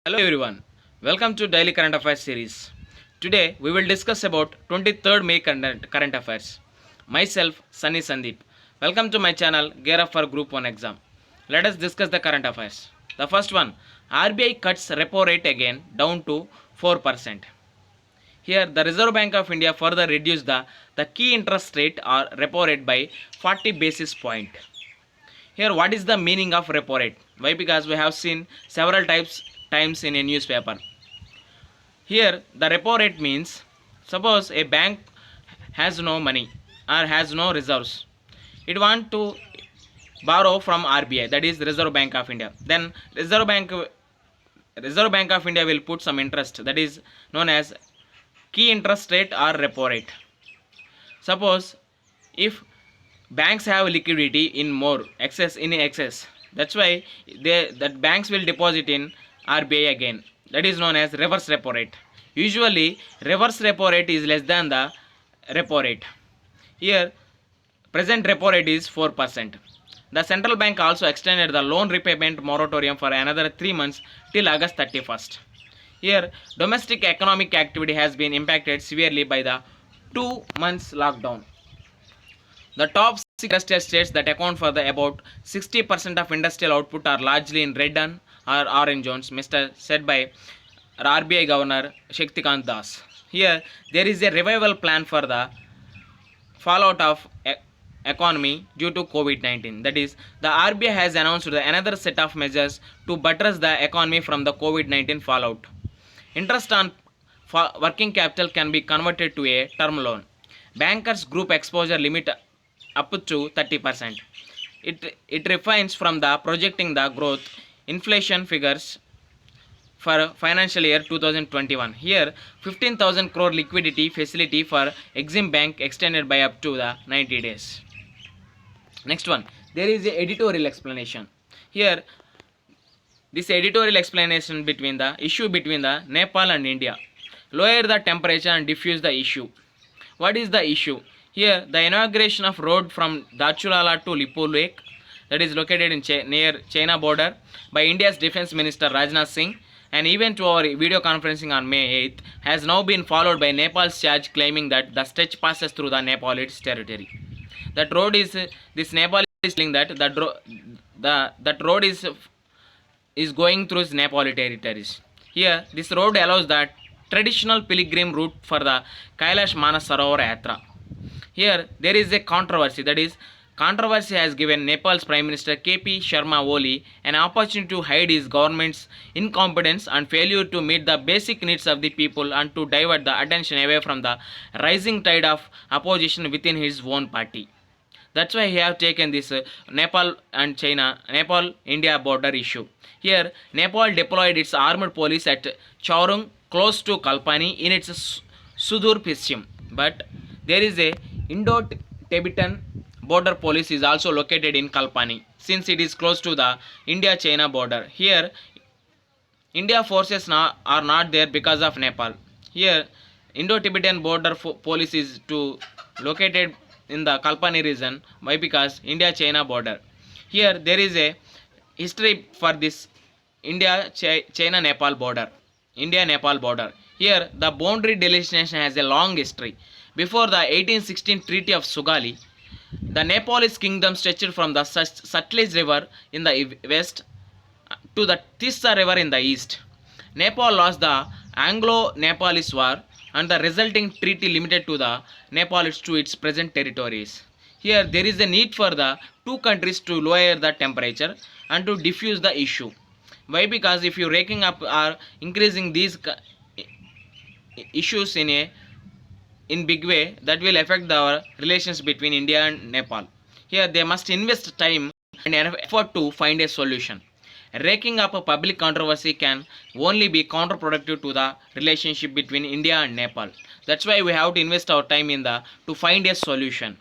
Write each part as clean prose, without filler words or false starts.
Hello everyone. Welcome to Daily Current Affairs series. Today we will discuss about 23rd May current affairs. Myself Sunny Sandeep. Welcome to my channel Gear Up for Group 1 exam. Let us discuss the current affairs. The first one, RBI cuts repo rate again down to 4%. Here the Reserve Bank of India further reduced the key interest rate or repo rate by 40 basis point. Here, what is the meaning of repo rate? Why? Because we have seen several times in a newspaper. Here, the repo rate means suppose a bank has no money or has no reserves. It want to borrow from RBI, that is Reserve Bank of India. Then Reserve Bank of India will put some interest, that is known as key interest rate or repo rate. Suppose if banks have liquidity in more excess, that's why that banks will deposit in RBI again, that is known as reverse repo rate. Usually reverse repo rate is less than the repo rate. Here present repo rate is 4%. The central bank also extended the loan repayment moratorium for another 3 months till August 31st. Here domestic economic activity has been impacted severely by the 2 months lockdown. The top 6 industrial states that account for the about 60% of industrial output are largely in red and or orange zones, said by RBI Governor Shaktikant Das. Here, there is a revival plan for the fallout of economy due to COVID-19. That is, the RBI has announced another set of measures to buttress the economy from the COVID-19 fallout. Interest on working capital can be converted to a term loan. Bankers group exposure limit up to 30%. It refrains from the projecting the growth inflation figures for financial year 2021. Here 15,000 crore liquidity facility for Exim Bank extended by up to the 90 days. Next one, there is a editorial explanation. Here this editorial explanation between the issue between the Nepal and India. Lower the temperature and diffuse the issue. What is the issue? Here, the inauguration of road from Dachulala to Lipur Lake, that is located in near China border, by India's Defence Minister Rajnath Singh, and even to our video conferencing on May 8th, has now been followed by Nepal's charge claiming that the stretch passes through the Nepalese territory. That road is this Nepal is saying that that road is going through Nepali territories. Here, this road allows that traditional pilgrim route for the Kailash Manas Sarovar Yatra. Here there is a controversy, that is controversy has given Nepal's Prime Minister KP Sharma Oli an opportunity to hide his government's incompetence and failure to meet the basic needs of the people and to divert the attention away from the rising tide of opposition within his own party. That's why he have taken this Nepal India border issue. Here Nepal deployed its armed police at Chaurung close to Kalpani in its Sudur Paschim, but there is a Indo-Tibetan border police is also located in Kalpani since it is close to the India-China border. Here India forces are not there because of Nepal. Here Indo-Tibetan border police is located in the Kalpani region. Why? Because India-China border. Here there is a history for this India-China-Nepal border. India-Nepal border. Here the boundary delineation has a long history. Before the 1816 Treaty of Sugali, the Nepalese kingdom stretched from the Sutlej River in the west to the Tissa River in the east. Nepal lost the Anglo-Nepalese War and the resulting treaty limited to the Nepalese to its present territories. Here there is a need for the two countries to lower the temperature and to diffuse the issue. Why? Because if you raking up or increasing these issues in big way, that will affect our relations between India and Nepal. Here they must invest time and effort to find a solution. Raking up a public controversy can only be counterproductive to the relationship between India and Nepal. That's why we have to invest our time in to find a solution.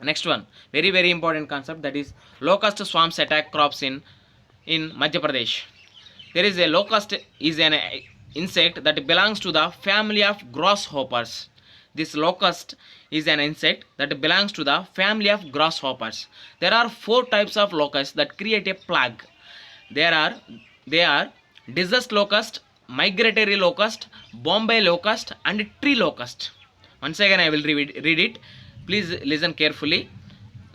Next one, very important concept, that is locust swarms attack crops in Madhya Pradesh. There is a locust is an insect that belongs to the family of grasshoppers. This locust is an insect that belongs to the family of grasshoppers. There are 4 types of locusts that create a plague. They are disease locust, migratory locust, Bombay locust, and tree locust. Once again, I will read it. Please listen carefully.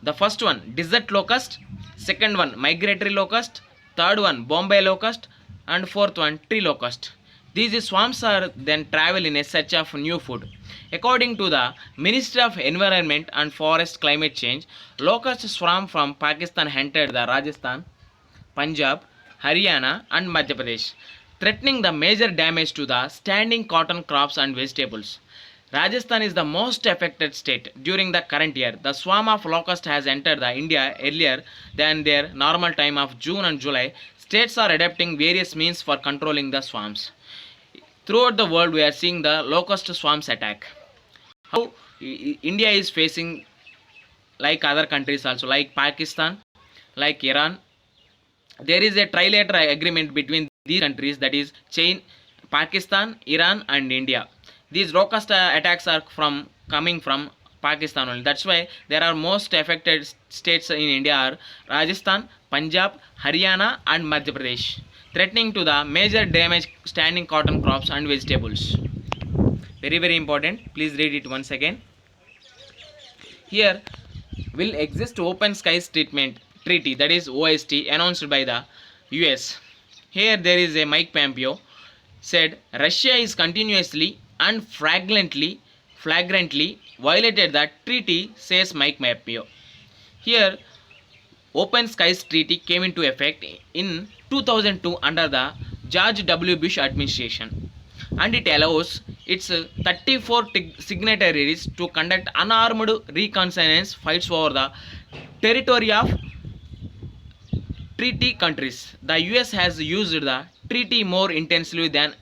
The first one, desert locust. Second one, migratory locust. Third one, Bombay locust. And fourth one, tree locust. These swarms are then travel in a search of new food. According to the Ministry of Environment and Forest Climate Change, locust swarm from Pakistan entered the Rajasthan, Punjab, Haryana, and Madhya Pradesh, threatening the major damage to the standing cotton crops and vegetables. Rajasthan is the most affected state. During the current year, the swarm of locust has entered the India earlier than their normal time of June and July. States are adopting various means for controlling the swarms. Throughout the world, we are seeing the locust swarms attack. How India is facing, like other countries also, like Pakistan, like Iran. There is a trilateral agreement between these countries, that is chain Pakistan, Iran, and India. These locust attacks are coming from Pakistan only. That's why there are most affected states in India are Rajasthan, Punjab, Haryana, and Madhya Pradesh, threatening to the major damage standing cotton crops and vegetables. Very important. Please read it once again. Here will exist open skies treaty, that is OST, announced by the US. Here there is a Mike Pompeo said Russia is continuously and flagrantly violated the treaty, says Mike Pompeo. Here Open Skies Treaty came into effect in 2002 under the George W. Bush administration, and it allows its 34 signatories to conduct unarmed reconnaissance fights over the territory of treaty countries. The US has used the treaty more intensely than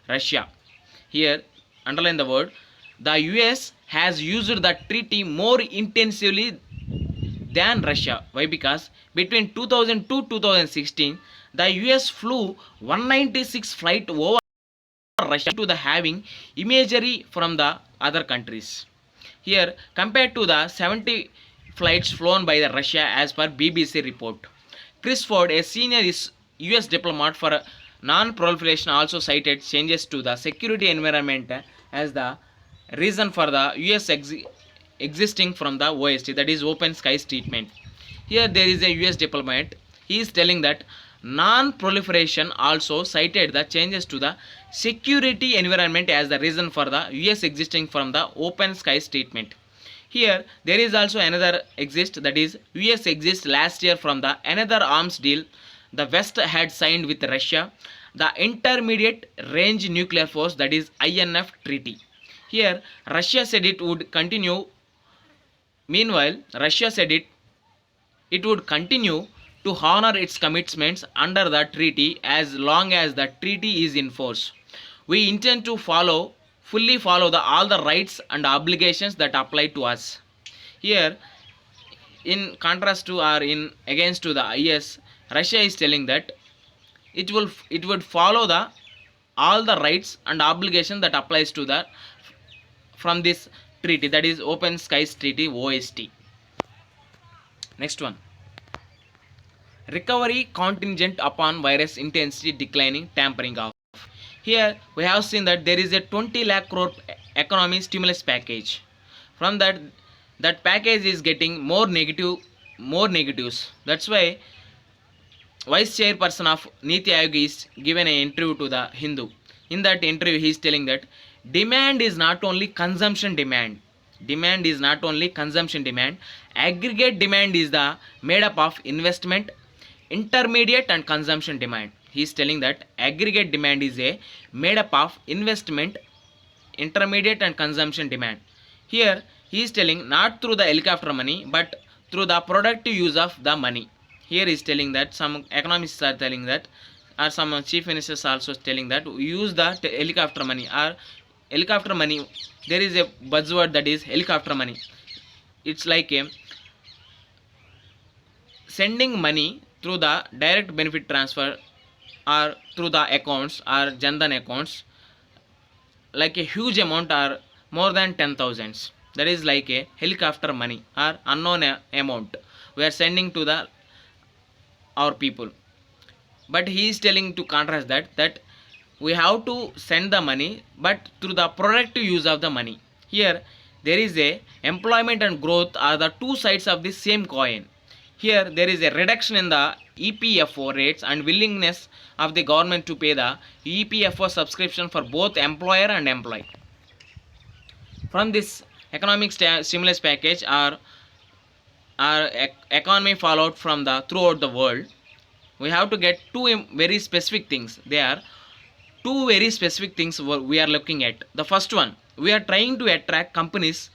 Russia. Here, underline the word. The US has used the treaty more intensively than Russia. Why? Because between 2002 2016, the US flew 196 flights over Russia to the having imagery from the other countries. Here, compared to the 70 flights flown by the Russia as per BBC report. Chris Ford, a senior US diplomat for non-proliferation, also cited changes to the security environment as the reason for the US existing from the OST, that is Open Skies treatment. Here there is a US diplomat. He is telling that non-proliferation also cited the changes to the security environment as the reason for the US existing from the Open Skies treatment. Here there is also another exist, that is US exist last year from the another arms deal the West had signed with Russia, the Intermediate Range Nuclear Force, that is INF treaty. Here Russia said it would continue. Meanwhile, Russia said it would continue to honor its commitments under the treaty as long as the treaty is in force. We intend to fully follow all the rights and obligations that apply to us. Here, in contrast to or in against to the IS, Russia is telling that it would follow all the rights and obligations that applies to the from this treaty, that is Open Skies Treaty OST. Next one. Recovery contingent upon virus intensity declining, tampering off. Here we have seen that there is a 20 lakh crore economy stimulus package. From that package is getting more negatives. That's why Vice Chairperson of Niti Aayog is given an interview to the Hindu. In that interview he is telling that demand is not only consumption demand. Demand is not only consumption demand. Aggregate demand is the made up of investment, intermediate and consumption demand. He is telling that aggregate demand is a made up of investment, intermediate and consumption demand. Here he is telling not through the helicopter money but through the productive use of the money. Here he is telling that some economists are telling that, or some chief ministers also telling that we use the helicopter money or helicopter money. There is a buzzword, that is helicopter money. It's like a sending money through the direct benefit transfer or through the accounts or Jandan accounts, like a huge amount or more than 10,000s. That is like a helicopter money or unknown amount we are sending to our people. but he is telling to contrast that we have to send the money but through the productive use of the money. Here there is a employment and growth are the two sides of the same coin. Here there is a reduction in the EPFO rates and willingness of the government to pay the EPFO subscription for both employer and employee. From this economic stimulus package our economy fallout from the throughout the world, we have to get two very specific things. They are two very specific things we are looking at. The first one, we are trying to attract companies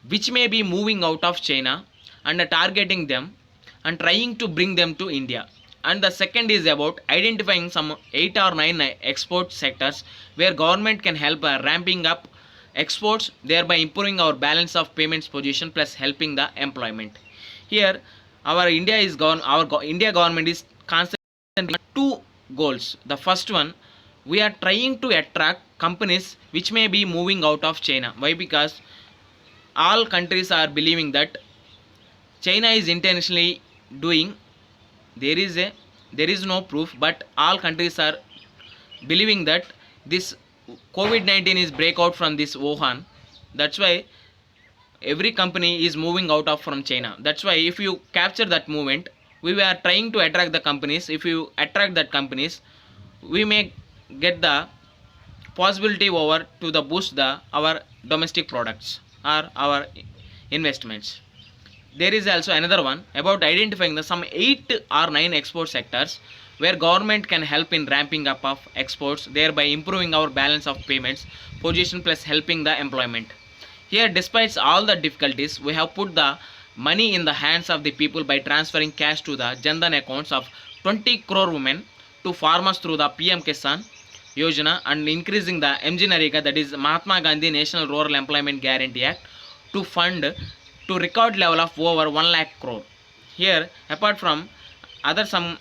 which may be moving out of China and targeting them and trying to bring them to India. And the second is about identifying some 8 or 9 export sectors where government can help ramping up exports, thereby improving our balance of payments position plus helping the employment. Here our India is gone our India government is concentrating on two goals. The first one, we are trying to attract companies which may be moving out of China. Why? Because all countries are believing that China is intentionally doing, there is no proof, but all countries are believing that this COVID-19 is breakout from this Wuhan. That's why every company is moving out of from China. That's why if you capture that movement, we were trying to attract the companies. If you attract that companies, we may get the possibility over to the boost the our domestic products or our investments. There is also another one about identifying the some 8 or 9 export sectors where government can help in ramping up of exports, thereby improving our balance of payments position plus helping the employment. Here despite all the difficulties, we have put the money in the hands of the people by transferring cash to the Jandan accounts of 20 crore women to farmers through the PM Kisan Yojana and increasing the MG Narega, that is Mahatma Gandhi National Rural Employment Guarantee Act, to fund to record level of over 1 lakh crore. Here apart from other some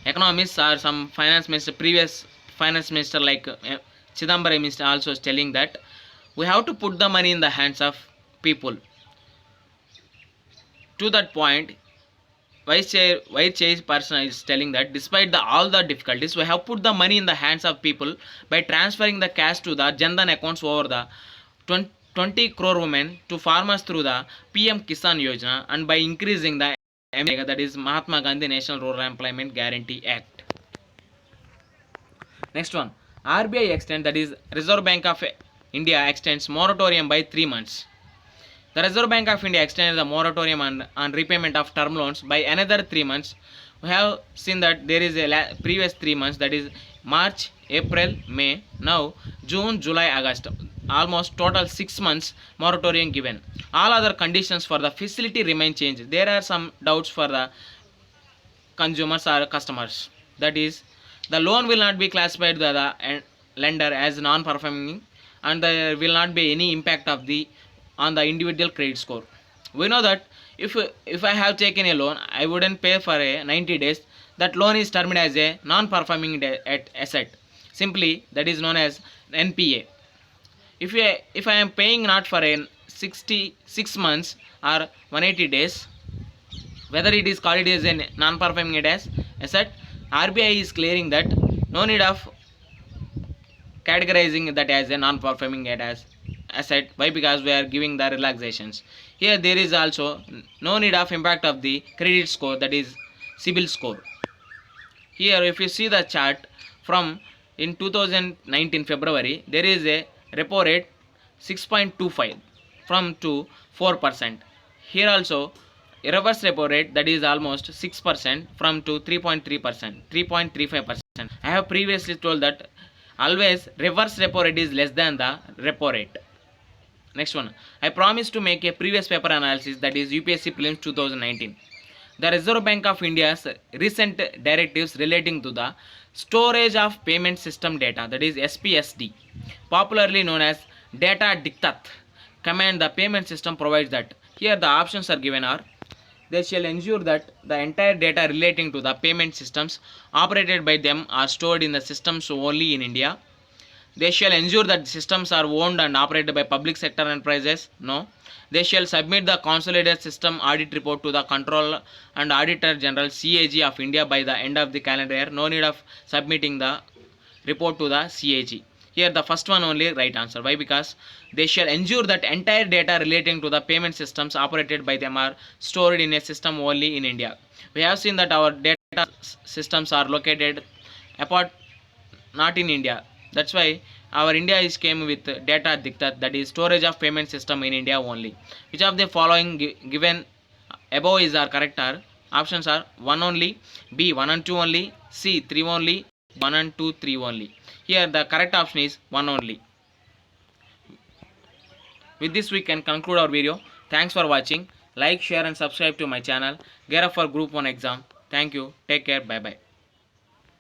economists or some finance minister, previous finance minister like Chidambaram minister also is telling that we have to put the money in the hands of people. To that point, vice chair person is telling that despite all the difficulties, we have put the money in the hands of people by transferring the cash to the Jandan accounts over the 20 crore women to farmers through the PM Kisan Yojana and by increasing the MNREGA, that is Mahatma Gandhi National Rural Employment Guarantee Act. Next one, RBI extends, that is Reserve Bank of India extends moratorium by 3 months. The Reserve Bank of India extended the moratorium on repayment of term loans by another 3 months. We have seen that there is a previous 3 months, that is March, April, May, now June, July, August. Almost total 6 months moratorium given. All other conditions for the facility remain changed. There are some doubts for the consumers or customers. That is, the loan will not be classified by the lender as non-performing and there will not be any impact of the on the individual credit score. We know that if I have taken a loan, I wouldn't pay for a 90 days. That loan is termed as a non-performing asset. Simply that is known as NPA. If I am paying not for a 66 months or 180 days, whether it is called as a non-performing asset, RBI is clearing that no need of categorizing that as a non-performing asset. Why? Because we are giving the relaxations. Here there is also no need of impact of the credit score, that is CIBIL score. Here if you see the chart from in 2019 February, there is a repo rate 6.25 from to 4%. Here also a reverse repo rate, that is almost 6% from to 3.3%, 3.35%. I have previously told that always reverse repo rate is less than the repo rate. Next one, I promised to make a previous paper analysis, that is UPSC Prelims 2019. The Reserve Bank of India's recent directives relating to the storage of payment system data, that is SPSD, popularly known as data diktat command the payment system provides that. Here the options are given are: they shall ensure that the entire data relating to the payment systems operated by them are stored in the systems only in India. They shall ensure that systems are owned and operated by public sector enterprises. No. They shall submit the consolidated system audit report to the Controller and Auditor General CAG of India by the end of the calendar year. No need of submitting the report to the CAG. Here the first one only right answer. Why? Because they shall ensure that entire data relating to the payment systems operated by them are stored in a system only in India. We have seen that our data systems are located apart, not in India. That's why our India is came with data diktat, that is storage of payment system in India only. Which of the following given above is our correct? Are options are 1 only, B 1 and 2 only, C 3 only, 1 and 2 3 only. Here the correct option is 1 only. With this we can conclude our video. Thanks for watching. Like, share and subscribe to my channel. Gear up for group 1 exam. Thank you. Take care. Bye bye.